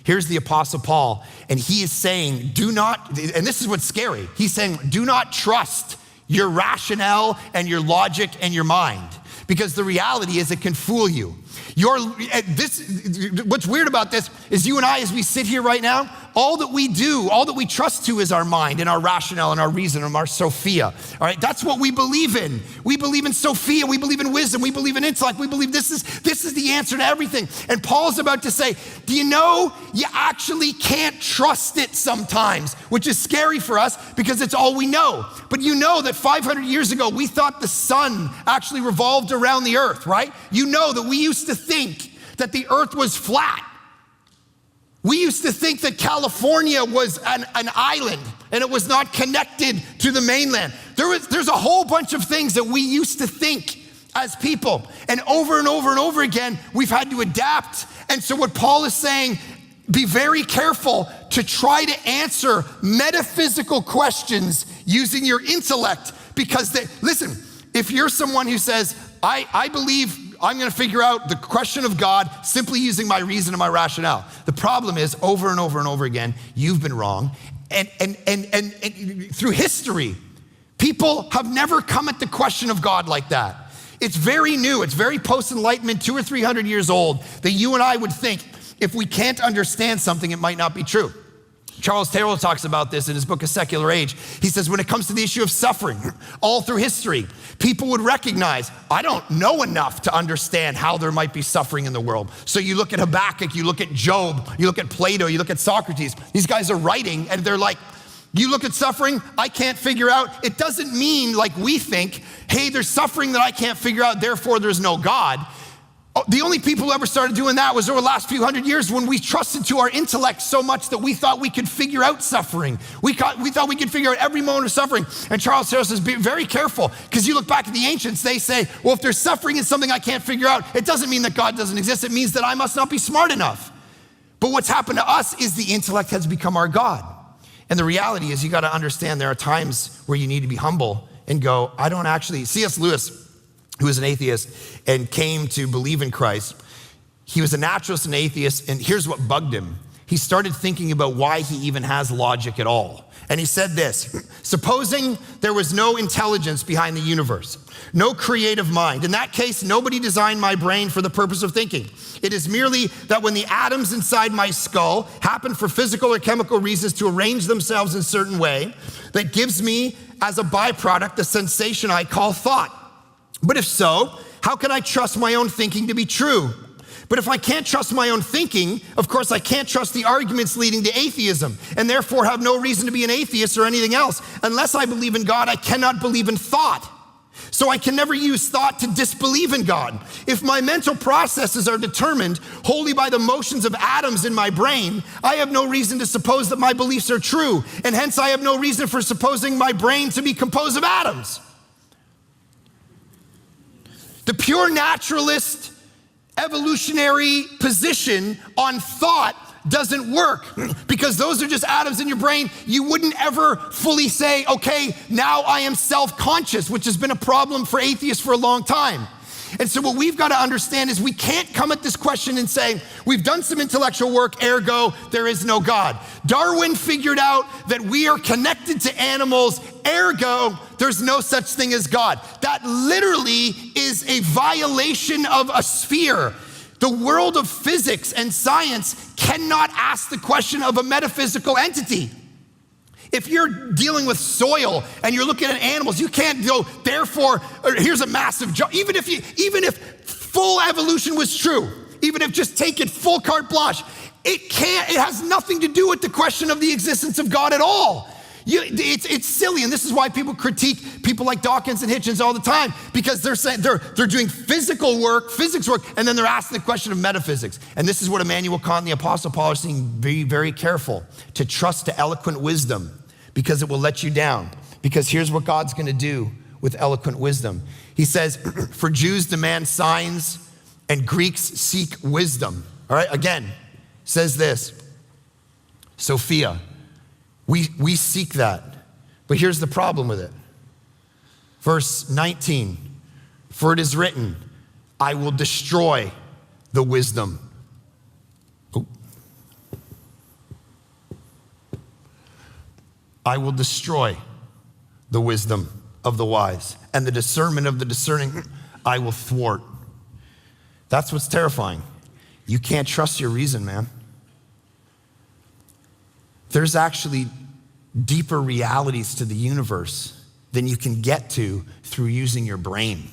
Here's the Apostle Paul, and he is saying, do not, and this is what's scary. He's saying, do not trust your rationale and your logic and your mind, because the reality is it can fool you. What's weird about this is you and I, as we sit here right now, all that we do, all that we trust to is our mind and our rationale and our reason and our Sophia. All right, that's what we believe in. We believe in Sophia, we believe in wisdom, we believe in intellect, we believe this is the answer to everything. And Paul's about to say, do you know you actually can't trust it sometimes, which is scary for us because it's all we know. But you know that 500 years ago, we thought the sun actually revolved around the earth, right? You know that we used to think that the earth was flat. We used to think that California was an island and it was not connected to the mainland. There's a whole bunch of things that we used to think as people. And over and over and over again, we've had to adapt. And so what Paul is saying, be very careful to try to answer metaphysical questions using your intellect, because listen, if you're someone who says, I believe I'm gonna figure out the question of God simply using my reason and my rationale. The problem is, over and over and over again, you've been wrong. And through history, people have never come at the question of God like that. It's very new, it's very post-Enlightenment, 200 or 300 years old, that you and I would think, if we can't understand something, it might not be true. Charles Taylor talks about this in his book, A Secular Age. He says, when it comes to the issue of suffering, all through history, people would recognize, I don't know enough to understand how there might be suffering in the world. So you look at Habakkuk, you look at Job, you look at Plato, you look at Socrates. These guys are writing and they're like, you look at suffering, I can't figure out. It doesn't mean like we think, hey, there's suffering that I can't figure out, therefore there's no God. The only people who ever started doing that was over the last few hundred years when we trusted to our intellect so much that we thought we could figure out suffering. We thought we could figure out every moment of suffering. And Charles Taylor says, be very careful, because you look back at the ancients, they say, well, if there's suffering in something I can't figure out, it doesn't mean that God doesn't exist. It means that I must not be smart enough. But what's happened to us is the intellect has become our God. And the reality is you got to understand there are times where you need to be humble and go, I don't actually, C.S. Lewis, who was an atheist and came to believe in Christ, he was a naturalist and atheist, and here's what bugged him. He started thinking about why he even has logic at all. And he said this, supposing there was no intelligence behind the universe, no creative mind. In that case, nobody designed my brain for the purpose of thinking. It is merely that when the atoms inside my skull happen for physical or chemical reasons to arrange themselves in a certain way, that gives me as a byproduct the sensation I call thought. But if so, how can I trust my own thinking to be true? But if I can't trust my own thinking, of course I can't trust the arguments leading to atheism, and therefore have no reason to be an atheist or anything else. Unless I believe in God, I cannot believe in thought. So I can never use thought to disbelieve in God. If my mental processes are determined wholly by the motions of atoms in my brain, I have no reason to suppose that my beliefs are true, and hence I have no reason for supposing my brain to be composed of atoms. The pure naturalist evolutionary position on thought doesn't work, because those are just atoms in your brain. You wouldn't ever fully say, okay, now I am self-conscious, which has been a problem for atheists for a long time. And so what we've got to understand is we can't come at this question and say, we've done some intellectual work, ergo, there is no God. Darwin figured out that we are connected to animals, ergo, there's no such thing as God. That literally is a violation of a sphere. The world of physics and science cannot ask the question of a metaphysical entity. If you're dealing with soil and you're looking at animals, you can't go, therefore, here's a massive jump. Even if full evolution was true, even if just take it full carte blanche, it has nothing to do with the question of the existence of God at all. It's silly, and this is why people critique people like Dawkins and Hitchens all the time, because they're saying they're doing physics work, and then they're asking the question of metaphysics. And this is what Immanuel Kant and the Apostle Paul are saying, very, very careful to trust to eloquent wisdom, because it will let you down. Because here's what God's gonna do with eloquent wisdom. He says, for Jews demand signs and Greeks seek wisdom. All right, again, says this, Sophia. We seek that, but here's the problem with it. Verse 19, for it is written, I will destroy the wisdom. Oh. I will destroy the wisdom of the wise, and the discernment of the discerning I will thwart. That's what's terrifying. You can't trust your reason, man. There's actually deeper realities to the universe than you can get to through using your brain.